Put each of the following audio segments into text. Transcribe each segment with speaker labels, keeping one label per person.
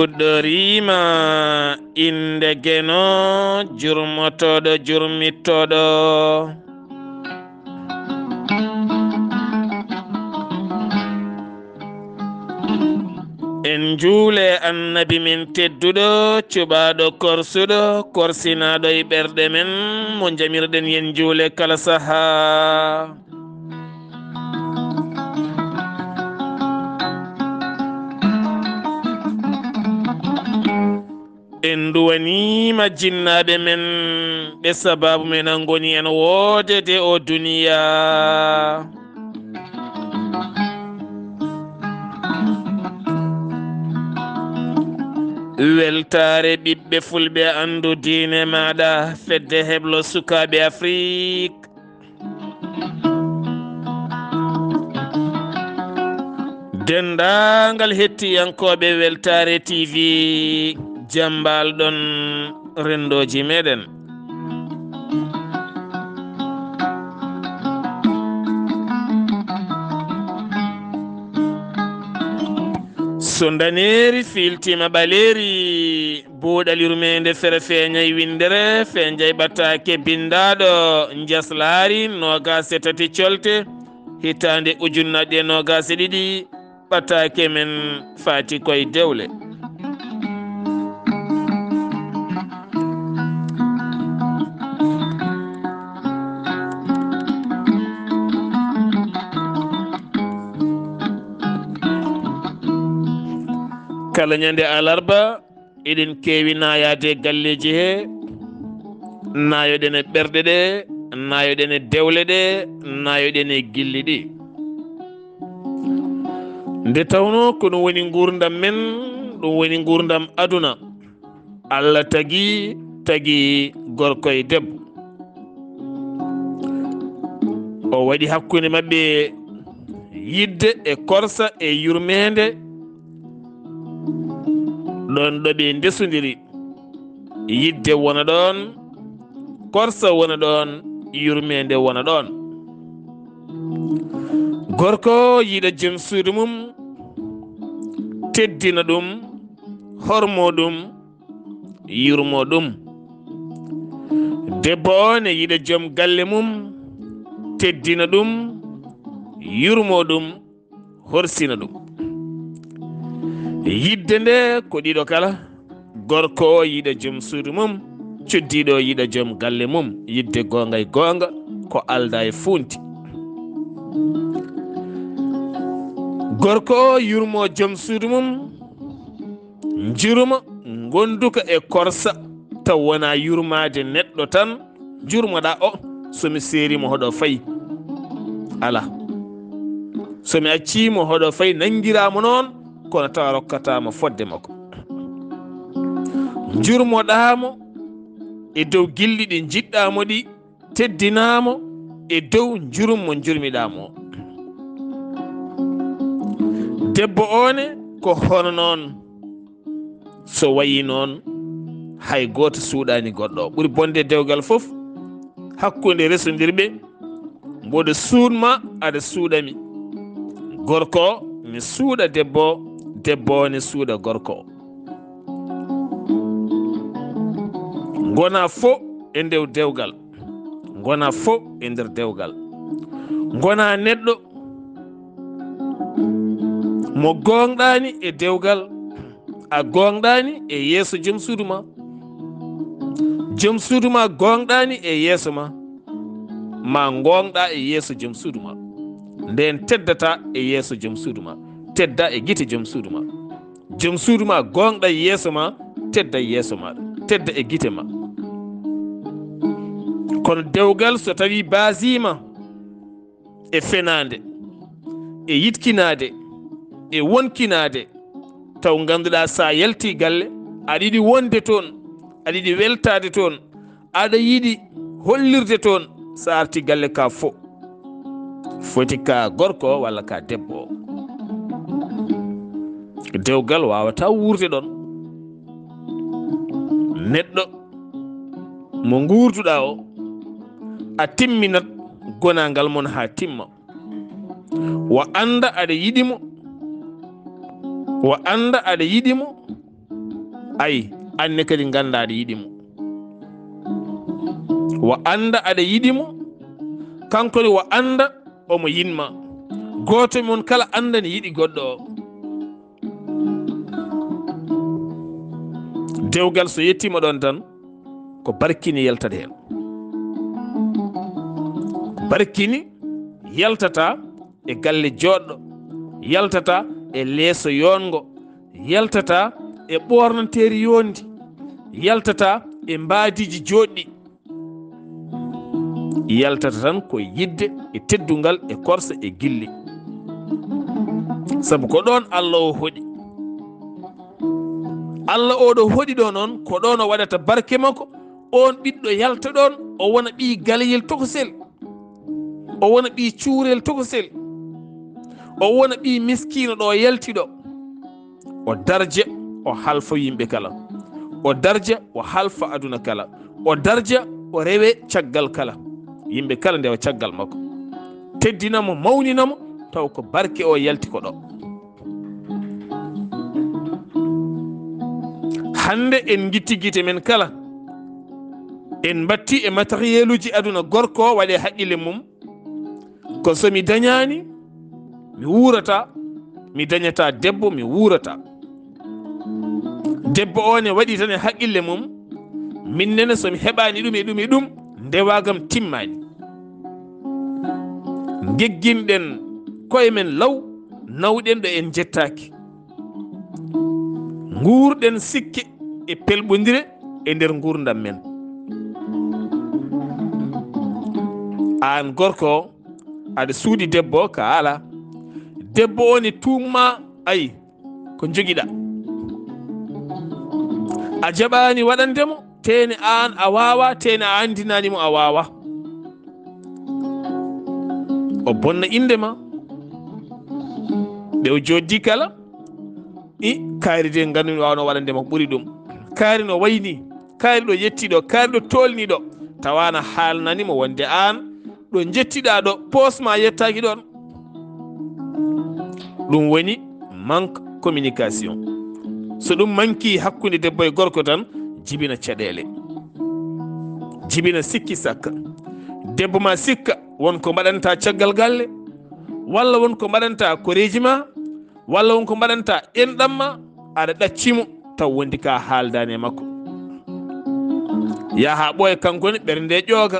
Speaker 1: fuɗɗorima inde geno jurmotoɗo jurmittoɗo. En juule annabi min tedduɗo cuɓaɗo korsuɗo korsinaɗo e ɓerɗe men mo jamirɗen yen juule kala saha. En duwanima jinnaɓe men ɓe sababu men an goni en woodede o duniya. Weltaare ɓiɓɓe fulɓe andu diine maɗa fedde heblo sukaɓe Afrique. Dendagal hettiyankoɓe Weltaare TV jambal ɗon rendoji meɗen. So daneri filtima ɓaleri buuɗal yurmeende fere feeñay windere feeñay ɓataake bindaɗo njeslaare 23 colte hitande ujunnaɗe 22 ɓataake men faati koye Dewle. kala ñande alarba eɗen kewi nayade galleji he nayoɗen e ɓerɗe ɗe nayoɗen e dewle ɗe nayoɗen e gilli ɗi nde tawno ko ɗum woni gurdam men ɗum woni gurdam aduna Allah tagi gorko e debbo o waɗi hakkude mabɓe yidde e korsa e yurmede ɗon ɗo ɓe ndesodiri yidde wona ɗon korsa wona ɗon yurmede wona ɗon gorko yiɗa joom suudu mum teddina ɗum hormo ɗum yurmo ɗum debbo o ne yiɗa joom galle mum teddina ɗum yurmo ɗum horsina ɗum yidde nde ko ɗiɗo kala gorko o yiɗa joom suudu mum coddiɗo yiɗa joom galle mum yidde gonga e gonga ko alda e funti gorko o yurmo joom suudu mum juruma gonduka e korsa taw wona yurmade neɗɗo tan jurmoɗa o somi seerimo hoɗo fayi ala somi accimo hoɗo fayi nangiramo noon kono tawa rokkatama fodde makko jurmoɗamo e dow gilli ɗi jiɗɗamo ɗi teddinamo e dow jurum mo jurmiɗamo debbo one ko hono noon so wayi noon hay goto suuɗani goɗɗo ɓuuri bonde dewgal foof hakkude resodirɓe mboɗo suudma aɗa suuɗami gorko mi suuɗa debbo debbo ne suuɗa gorko gona fo e ndew dewgal gona fo e nder dewgal gona neɗɗo mo gonɗani e dewgal a gonɗani e yeeso joom suudu ma gonɗani e yeeso ma gonɗa e yeeso joom suudu ma nden teddata e yeeso joom suudu ma tedda e gite joom suudu ma gonɗa e yeeso ma tedda e yeeso maɗa tedda e gite ma kono dewgal so tawi basima e fenade e yitkinade e wonkinade taw ganduɗa sa yalti galle aɗa yiɗi wonde toon aɗa yiɗi weltade toon aɗa yiɗi hollirde toon sa arti galle ka fo foti ka gorko walla ka debbo dewgal wawata wurde ɗon neɗɗo mo gurduɗa o a timminat gonangal mon ha timma wa anda aɗa yiɗimo ayi anne kadi ganda aɗa yiɗimo wo anda aɗa yiɗimo kankone wo anda omo yinma goto mon kala anda ne yiɗi goɗɗo o dewgal so yettima ɗon tan ko barkini yaltata hen barkini yaltata e galle joɗɗo yaltata e leeso yongo yaltata e ɓornanteri yondi yaltata e mbadiji joɗɗi yaltata tan ko yidde e teddungal e korsa e gilli sabu ko ɗon Allah o hoɗi Allah oɗo hoɗi ɗo noon ko ɗon o waɗata barke makko on ɓiɗɗo yalta ɗon o wona ɓi galayel tokosel o wona ɓi cuurel tokosel o wona ɓi miskino ɗo yaltiɗo o darja o halfa yimɓe kala o darja o halfa aduna kala o darja o rewe caggal kala yimɓe kala ndewa caggal makko teddinamo mawninamo taw ko barke o yalti ko ɗo hande en guitti guite men kala en batti e matériel uji aduna gorko o waɗe haqqille mum ko somi dañani mi wurata mi dañata debbo mi wurata debbo o ne waɗi tan e haqqille mum minnene somi heɓani ɗum e ɗum e ɗum ndewagam timmani geggimɗen koye men law nawɗen ɗo en jettaki guurɗen sikke e pelɓodire e nder gurdam men an gorko aɗa suuɗi debbo ka ala debbo o ne tumma ayi ko joguiɗa a jaɓani waɗandemo tene an a wawa tene a andinanimo a wawa o bonna indema ɓe o joddi kala kaari de gandumi wawno waɗandema ɓuuri ɗum kaari no wayni kaari ɗo yettiɗo kaari ɗo tolniɗo tawana haalnanimo wonde an ɗo jettiɗa ɗo posma yettaki ɗon ɗum woni manque communication so ɗum manki hakkude debbo e gorko tan jibina caɗele jibina sikki sakka debbo ma sikka wonko mbaɗanta caggal galle walla wonko mbaɗanta koreji ma walla wonko mbaɗanta enɗam ma aɗa ɗaccimo taw wondi ka haaldani e makko yaha ɓooya kankone ɓernde ƴooga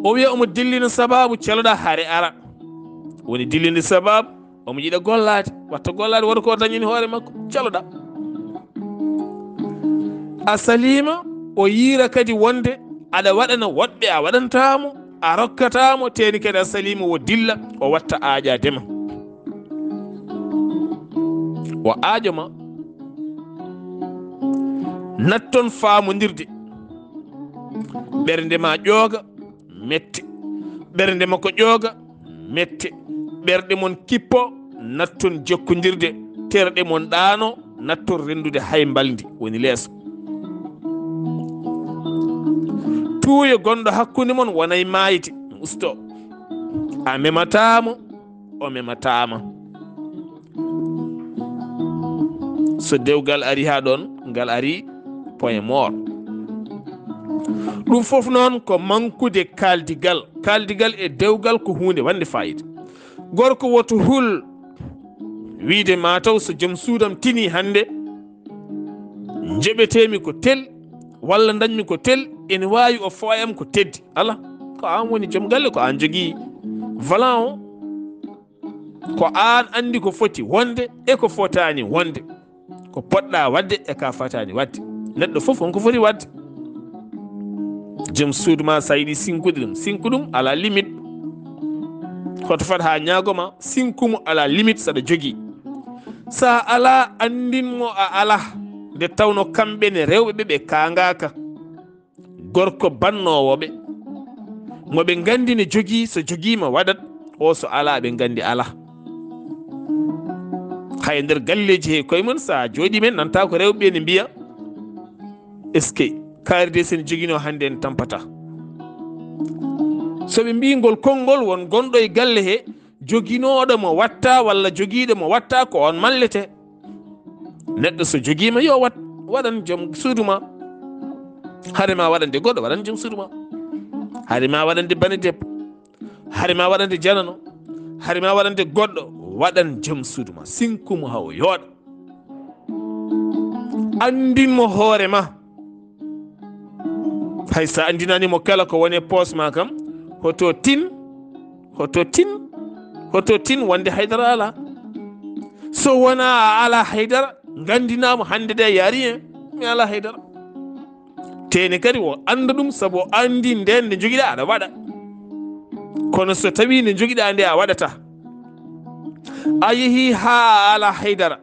Speaker 1: o wiya omo dillina sababu celoɗa haare ara woni dillinde sababu omo yiɗa gollade watta gollade woto ko dañini hoore makko celoɗa a salima o yiira kadi wonde aɗa waɗana woɗɓe a waɗantamo a rokkatamo teni kadi a salima o dilla o watta aaƴadema o aajoma natton faamodirde ɓernde ma ƴooga mette ɓernde makko ƴooga mette ɓerɗe mon kippo natton jokkodirde terɗe mon ɗaano natton rendude hay mbaldi woni leeso tuuyo gonɗo hakkude mon wonay maayde usto a mematamo o mematama so dewgal ari ha ɗon ngal ari point mort ɗum fof noon ko mankude kaldigal e dewgal ko hunde wande fayida gorko woto hul wiide mataw so joom suudam tini hande jeɓetemi ko tel walla dañmi ko tel ene wawi o fooyam ko teddi ala ko an woni joom galle ko an jogui valan o ko an andi ko foti wonde e ko fotani wonde ko poɗɗa wadde e ka fatani wadde neɗɗo foof wonko foti wadde joom suudu ma sa yiɗi sinkude ɗum ala limite hoto fat ha ñagoma sinkumo ala limite saɗa jogui sa ala andinmo a ala nde tawno kamɓe ne rewɓe ɓe kangaka gorko bannowoɓe moɓe gandi ne jogui so joguima waɗat o so ala ɓe gandi ala hay nder galleji he koye mum sa jooɗi men nanta ko rewɓe ne mbiya est ce que kaari de sen joguino hande en tampata soɓe mbingol konngol won gonɗo e galle he joguinoɗo mo watta walla joguiɗo mo watta ko on mallete neɗɗo so joguima yo wat waɗan joom suudu ma hade ma waɗande goɗɗo waɗan joom suudu ma hade ma waɗande bani debbo hade ma waɗande janano hade ma waɗande goɗɗo waɗan joom suudu ma sinkumo haw yooɗa andinmo hoore ma hay sa andinanimo kala ko woni poos ma kam hoto tin wonde haydara ala so wona a ala haydara gandinamo hande de yaari hen mi ala haydara tene kadi o anda ɗum saabu o andi nden nde joguiɗa aɗa waɗa kono so tawi nde joguiɗa nde a waɗata a yeehi ha a ala haydara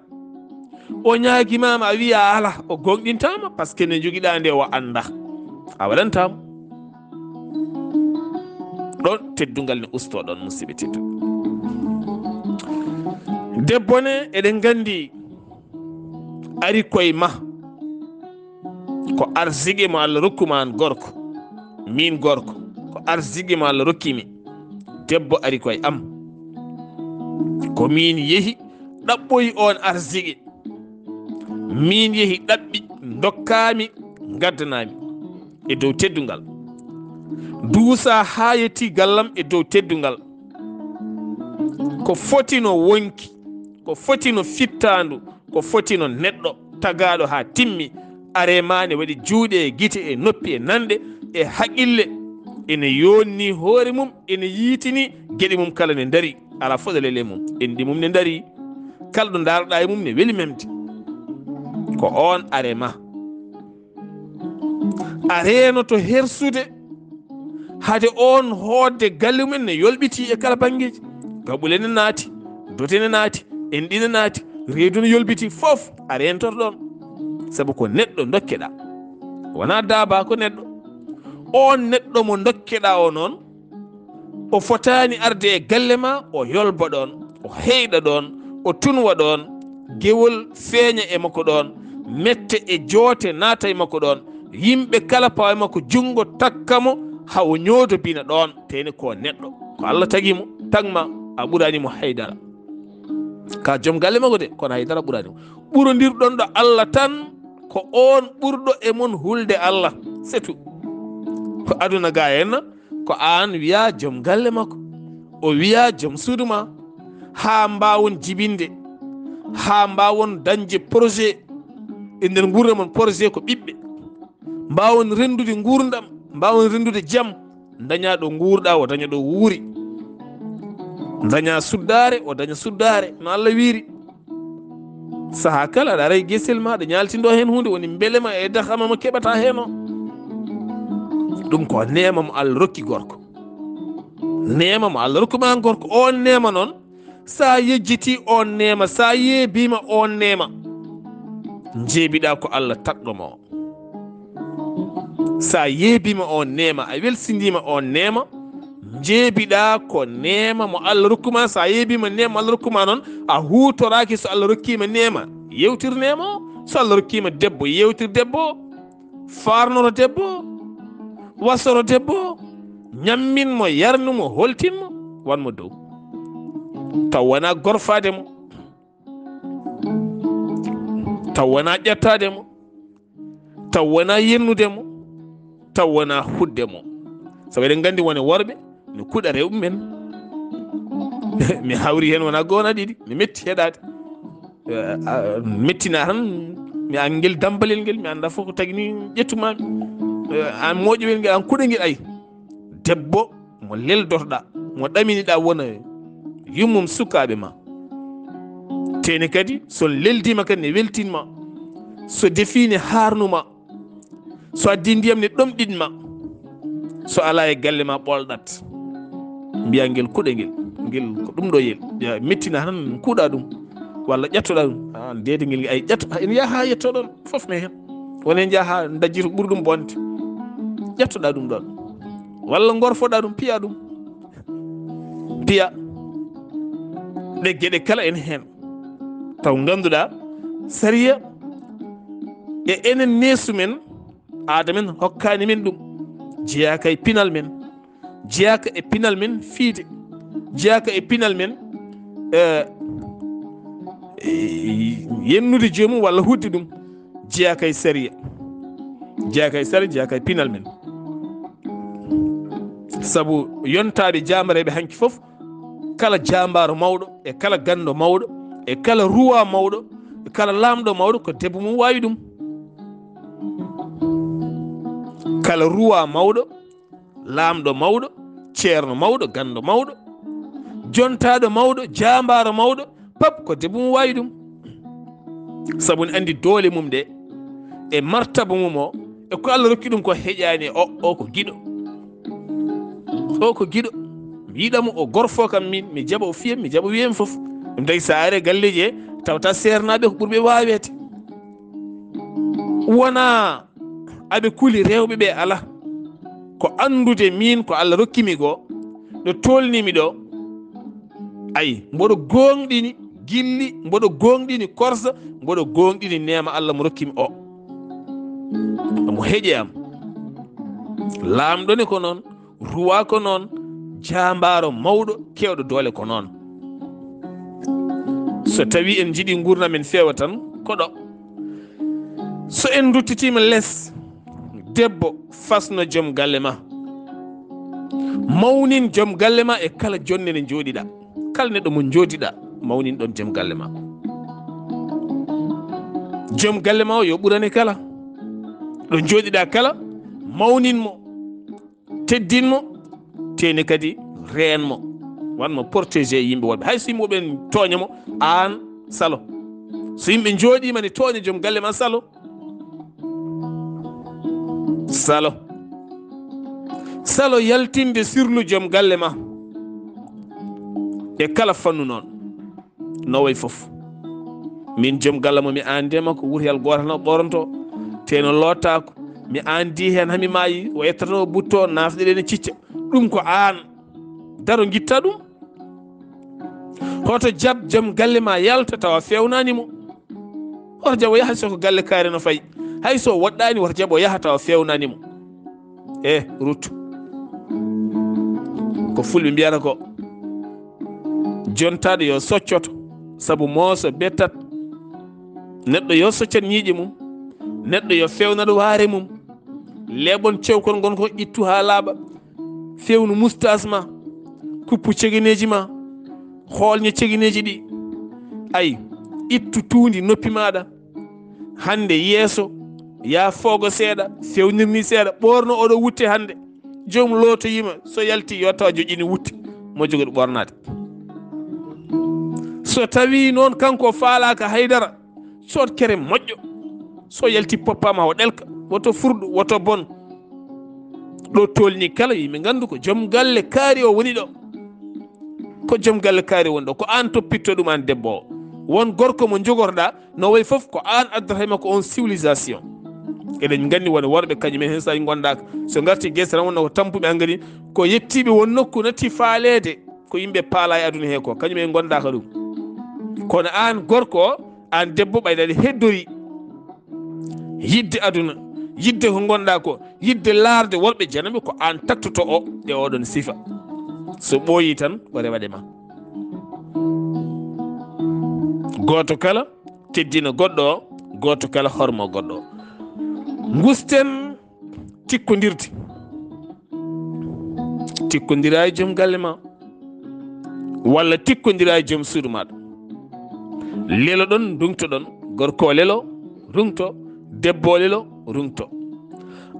Speaker 1: o ñaguimama a wiya ala o gonɗintama par ce que nde joguiɗa nde o anda a waɗantamo ɗon teddugal ne usto ɗon musidɓe teddu debbo ne eɗen gandi ari koye ma ko arsigue mo Allah rokkuma an gorko min gorko ko arsigue mo Allah rokkimi debbo ari koye am ko min yeehi ɗaɓɓoyi on arsigue min yeehi ɗaɓɓi dokkami gaddanami e dow teddungal duusa ha yetti gallam e dow teddungal ko foti no wonki ko foti no fittandu ko foti no neɗɗo tagaɗo ha timmi aremane waɗi juuɗe e guite e noppi e nande e haqille ene yonni hoore mum ene yiitini gueɗe mum kala ne daari ala foɗalele mum endi mum ne daari kala ɗo daroɗa e mum ne weeli memde ko on arema areno to hersude hade on hoodde galle mumen ne yolɓiti e kala banggueji gaɓule ne naati dote ne naati enɗi ne naati reedu ne yolbiti fof a rentor ɗon saabu ko neɗɗo dokkeɗa wona daaba ko neɗɗo on neɗɗo mo dokkeɗa o noon o fotani arde e galle ma o yolba ɗon o heyɗa ɗon o tunwa ɗon gewol feeña e makko ɗon mette e joote naata e makko ɗon yimɓe kala pawa e makko jungo takkamo hawo ñoodo bina ɗon teni ko neɗɗo ko Allah tagimo tagma a ɓuranimo haydara ka joom galle makko de kono haydara ɓuranimo ɓurodirɗon ɗo Allah tan ko on ɓurɗo e mon hulde Allah c'est tout ko aduna ga henna ko an wiya joom galle makko o wiya joom suudu ma ha mbawon jibinde ha mbawon dañde projet e nder gurdam mon projet ko ɓiɓɓe mbawon rendude gurdam mbawon rendude jaam daña ɗo gurɗa o daña ɗo wuuri daña suddare o daña suddare no Allah wiiri saha kala aɗa aray guesel maɗa ñaltindo hen hunde woni beelema e dahama mo keɓata hen o ɗum ko nema mo Allah rokki gorko nema mo Allah rokkuma gorko on nema noon sa yejjiti on nema sa yeebima on nema jeebiɗa ko Allah tagɗoma o sa yeebima on nema a welsidima on nema jeebiɗa ko nema mo Allah rokkuma sa yeebima nema Allah rokkuma noon a hutoraki so Allah rokkima nema yewtir nema o so Allah rokkima debbo yewtir debbo farnoro debbo wasoro debbo ñamminmo yarnumo holtinmo wanmo dow taw wona gorfade mo taw wona ƴettade mo taw wona yennude mo taw wona hudde mo sabu eɗen gandi wone worɓe mi kuɗa rewɓe men mi hawri hen wona gona ɗiɗi mi metti heɗade mettina tan mi an guel dambalel nguel mi anda fof ko tagni ƴettumami an moƴƴowel nguel an kuɗa nguel ay debbo mo leldotoɗa mo ɗaminiɗa wona yummum sukaɓe ma tene kadi so leldima kadi ne weltinma so define harnuma so addi ndiyam ne ɗomɗinma so ala e galle ma ɓolɗat mbiya nguel kuɗe nguel ko ɗum ɗo yel mettina tan kuuɗa ɗum walla ƴettoɗa ɗum dede nguel ay ƴetto ene yaha yettoɗon foof me hen wonen jaaha dajjito ɓuuri ɗum bonde ƴettoɗa ɗum ɗon walla gorfoɗa ɗum piya ɗum piya ɗe gueɗe kala en hen taw ganduɗa sariya e enen neesu men aada men hokkani men ɗum jeeyaka e pinal men jeeyaka e pinal men fiide jeeyaka e pinal men yennude joomum walla hudde ɗum jeeya kay sériya jeeya kay sériya jeeya kay pinal men sabu yontaɓe jamareɓe hanki fof kala jambaro mawɗo e kala gando mawɗo e kala ruwa mawɗo e kala lamɗo mawɗo ko debbo mum wawi ɗum kala ruwa mawɗo lamɗo mawɗo ceerno mawɗo gando mawɗo jontaɗo mawɗo jambaro mawɗo pap ko debbo mum wawi ɗum sabu ne andi doole mum ɗe e martaba mum o e ko Allah rokki ɗum ko heƴani o ko giɗo o ko giɗo mi yiɗamo o gorfo kam min mi jaɓa o fiyam mi jaɓa wiyam fof ɗum tagi sa ari galleji e tawta sernaɓe ko ɓurɓe wawete wona aɓe kuuli rewɓe ɓe ala ko andude min ko Allah rokkimi go ɗo tolnimi ɗo ayi mboɗo gonɗini gilli mboɗo gonɗini korsa mboɗo gonɗini nema Allah mo rokkimi o mo heeƴe am lamɗone ko noon ruwa ko noon jambaro mawɗo kewɗo doole ko noon so tawi en jiiɗi gurdam en fewa tan koɗo so en duttitima less debbo fasno joom galle ma mawnin joom galle ma e kala jonde nde jooɗiɗa kala neɗɗo mo jooɗiɗa mawnin ɗon joom galle ma joom galle ma o yo ɓurane kala ɗo jooɗiɗa kala mawninmo teddinmo teni kadi reenmo wanmo protégé yimɓe woɗɓe hay so yimɓe woɓe tooñamo an salo so yimɓe jooɗima ne tooña joom galle ma salo salo yaltinde sirlu joom galle ma e kala fannu noon nowoy fof min joom galle mo mi andema ko wuryal gotal no ɓoronto teno lottako mi andi hen hami maayi o ettano butto nafɗeɗe ne cicca ɗum ko an daro guitta ɗum hoto jab joom galle ma yalta tawa fewnanimo hoto jaɓo yaha soko galle kaari no fayi hay so woɗɗani woto jaɓo yaha tawa fewnanimo ruttu ko fulɓe mbiyata ko jontaɗo yo soccoto saabu mooso bettat neɗɗo yo soccat ñiiƴe mum neɗɗo yo fewnaɗo waare mum leɓon cewkon gon ko ittu ha laaɓa fewnu mustas ma kuppu ceguineji ma hoolñe ceguineji ɗi ayi ittu tuundi noppi maɗa hande yeeso ya foogo seeɗa fewnirni seeɗa ɓorno oɗo wutte hande joom lootoyima so yalti yo tawa joƴini wutte mo jogoɗo ɓornade so tawi noon kanko faalaka haydara sot kere moƴƴo so yalti poppama o ɗelka woto furɗo woto bon ɗo tolni kala yimɓe gandu ko joom galle kaari o woni ɗo ko joom galle kaari woni ɗo ko an toppitto ɗum an debbo o won gorko mo jogorɗa no way foof ko an addata makko on civilisation eɗen gandi wona worɓe kañumen hen saɗi gondaka so garti guese tan wonno ko tampuɓe engadi ko yettiɓe won nokku natti faalede ko yimɓe paala e aduna he ko kañumen gondaka ɗum kono an gorko o an debbo ɓayɗaɗe heddori yidde aduna yidde ko gonɗa ko yidde laarde worɓe janaɓe ko an taktoto o e oɗon sifa so ɓooyi tan o rewaɗe ma goto kala teddina goɗɗo o goto kala hormo goɗɗo o gusten tikkodirde tikkodira e joom galle ma walla tikkodira e joom suudu maɗa lelo ɗon rungto ɗon gorko lelo rungto debbo lelo rungto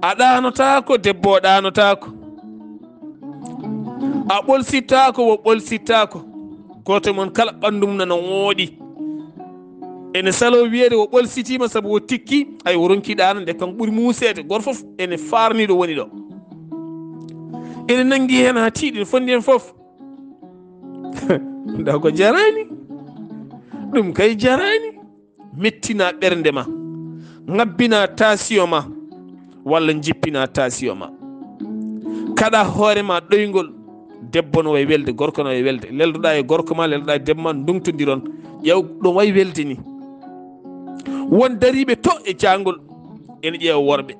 Speaker 1: a ɗanotako debbo o ɗanotako a ɓolsittako wo ɓolsittako goto mon kala ɓandum nana wooɗi ene salo wiyede wo ɓolsitima saabu o tikki ay o ronki ɗano nde kan ɓuuri musede goto foof ene farniɗo woni ɗo ene nanggui hen ha tiiɗi ne fondi hen foof da ko jarani ɗum kay jarani mettina ɓernde ma ngabbina tasio ma walla jippina tasio ma kaɗa hoore ma ɗoygol debbo no way welde gorko no way welde leldoɗa e gorko ma leldoɗa e debbo ma ndungtodiron ƴew ɗo way welde ni won dariɓe to e jangol ene ƴeewa worɓe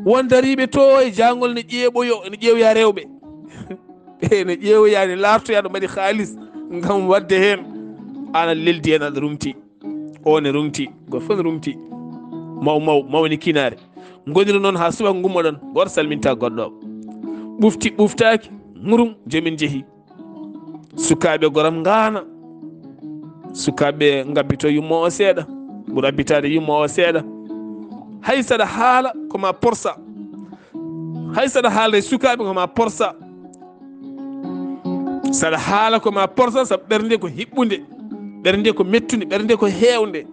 Speaker 1: won dariɓe to e jangol ne ƴeeɓoyo ene ƴeewoya rewɓe ene ƴeewoya ne lartoya ɗo mbaɗi haalis ngam wadde hen ana leldi hen aɗa rumti o ne rumti goto fof ne rumti mawni kinare gondiri noon ha suba gummoɗon goto salminta goɗɗo ɓufti ɓuftaki murum jomin jeehi sukaɓe goram ngana sukaɓe gabbito yummo o seeɗa ɓuuri abbitade yummo o seeɗa hay saɗa haala koma porsa hay saɗa haalde sukaɓe koma porsa saɗa haala koma porsa saabu ɓernde ko hiɓɓude ɓernde ko mettude ɓernde ko heewde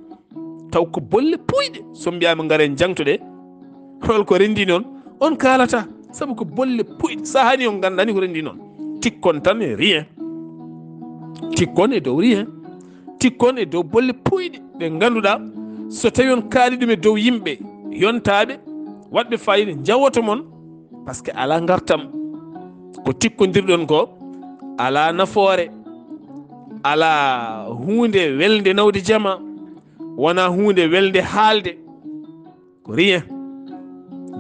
Speaker 1: taw ko bolle puyɗe so mbiyama gaare jangtoɗe holko rendi noon on kalata saabu ko bolle puyɗe sa hani on gandani ko rendi noon tikkon tan e rien tikkon e dow rien tikkon e dow bolle puyɗe ɗe ganduɗa so tawi on kaali ɗum e dow yimɓe yontaɓe waɗɓe fayida jawoto mon par ce que ala gartam ko tikkodirɗon ko ala nafoore ala hunde welde nawde jama wona hunde welde haalde ko rien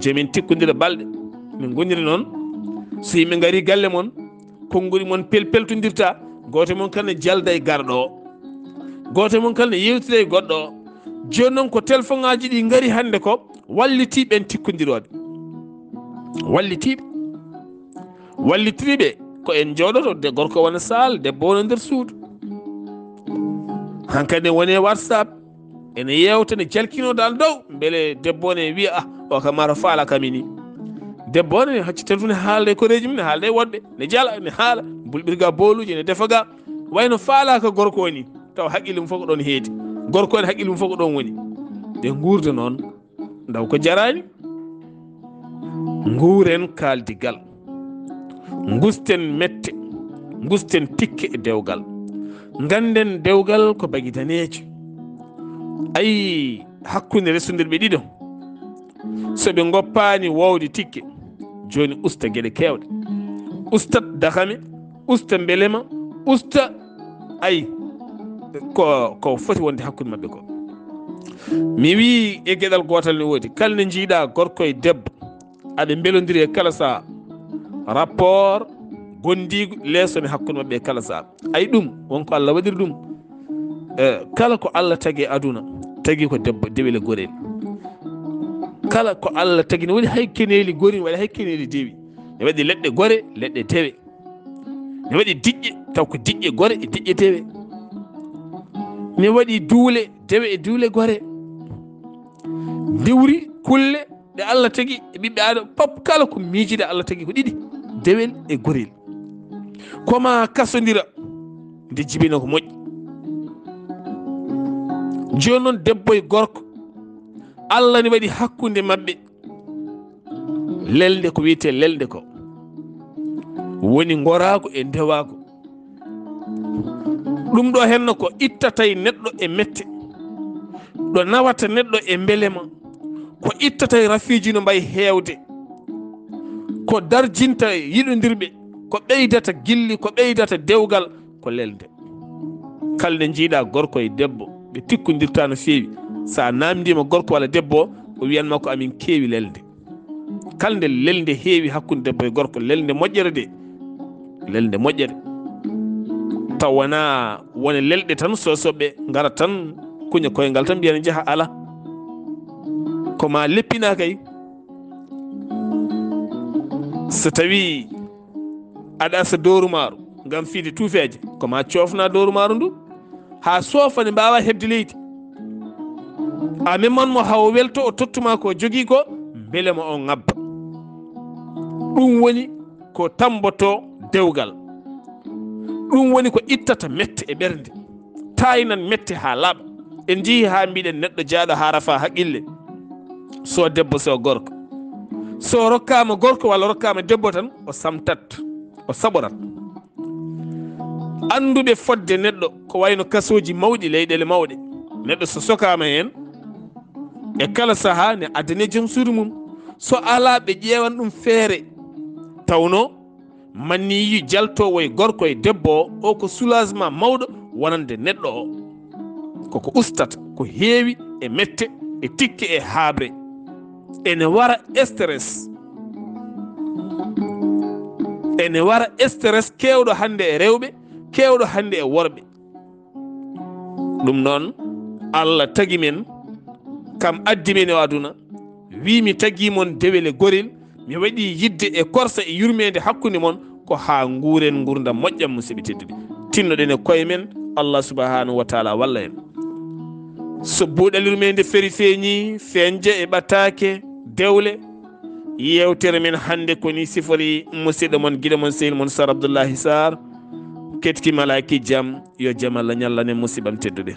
Speaker 1: jomin tikkodira balɗe min goniri noon so yimɓe gari galle mon konnguri mon peltodirta goto mon kala ne jalda e garɗo o goto mon kala ne yewtida e goɗɗo o joni noon ko téléphone ngaji ɗi gari hannde ko wallitiɓe en tikkodirode wallitiriɓe ko en jooɗoto de gorko wona sal debbo wona nder suudu hankkadi woni whatsapp ene yewta ne jalkino dal dow beele debbo ne wiya o kam mata faala kamini debbo ne hacci téléphone haalde koreji mum ne haalde woɗɓe ne jala ne haala bulɓirga booluji ne defa ga wayno faalaka gorko woni taw haqqille mum fof ko ɗon heedi gorko ne haqqille mum fof ko ɗon woni ɓe guurda noon daw ko jarani nguuren kaldigal gusten mette gusten tikke e dewgal ganden dewgal ko bagi daneejo ayi hakkunde resudirɓe ɗiɗo so ɓe goppani wowde tikke joni usta gueɗe kewɗe ustat dakame usta belema usta ayi ko foti wonde hakkude mabɓe ko mi wi e gueɗal gotal ne woodi kala ne jiiɗa gorko e debbo aɓe belodiri e kala saha rapport gondigo leesone hakkude mabɓe e kala saha ayi ɗum wonko Allah waɗiri ɗum kala ko Allah tagi e aduna tagi ko debbo dewle gorel kala ko Allah tagi ne waɗi hay keneli gori waɗi hay keneli dewi ne waɗi leɗɗe gore leɗɗe dewe ne waɗi diƴƴe taw ko diƴƴe gore e diƴƴe dewe ne waɗi duule dewe e duule gore diwri kulle ɗe Allah tagi e ɓiɓɓe adama pop kala ko miijiɗe Allah tagi ko ɗiɗi dewel e gorel koma kasodira nde jibina ko moƴƴi joni noon debbo e gorko Allah ne waɗi hakkunde mabɓe lelde ko wiyete lelde ko woni gorako e ndewako ɗum ɗo henno ko ittatay neɗɗo e mette ɗo nawata neɗɗo e belema ko ittatay rafiji no mbayi heewde ko darjinta yiɗodirɓe ko ɓeydata gilli ko ɓeydata dewgal ko lelde kala nde jiiɗa gorko e debbo ɓe tikkodirta no feewi sa namdima gorko walla debbo o wiyanma ko amin keewi lelde kala nde lelde heewi hakkude debbo e gorko lelde moƴƴere de lelde moƴƴere taw wona wona lelɗe tan sosoɓe gara tan kuña koyngal tan mbiyana jaaha ala koma leppina kay so tawi aɗa asa dooru maaro ngam fiide tuufeeje koma coofna dooru maaro ndu ha soofa ne mbawa hebde leydi a memmanmo hawo welto o tottuma ko jogui ko beelema o ngabba ɗum woni ko tamboto dewgal ɗum woni ko ittata mette e ɓernde tayinan mette ha laaɓa en jeehi ha mbiɗen neɗɗo jaaɗo ha rafa haqqille so debbo so gorko so rokkama gorko walla rokkama debbo tan o samtat o saɓorat anduɓe fodde neɗɗo ko wayno kasoji mawɗi leyɗele mawɗe neɗɗo so sokama hen e kala saaha ne addane joom suudu mum so ala ɓe ƴeewan ɗum feere tawno manniyi jaltowo e gorko e debbo o ko soulagement mawɗo wonande neɗɗo o koko ustata ko heewi e mette e tikke e haabre ene wara stress ene wara stress kewɗo hande e rewɓe kewɗo hande e worɓe ɗum noon Allah tagi men kam addi men e aduna wi mi tagui mon dewele gorel mi waɗi yidde e korsa e yurmede hakkude mon ko ha nguuren gurdam moƴƴam musidɓe tedduɓe tinnoɗen e koye men Allah subhanahu wa taala walla en so buuɗal yurmede feri feeñi feñje e ɓataake dewle yewtere men hannde koni sifori musidɗo mon guiɗo mon sehil mon Sar Abdullaahi Saar kettiki malaki jaam yo jaam Allah ñallanen musibam tedduɗe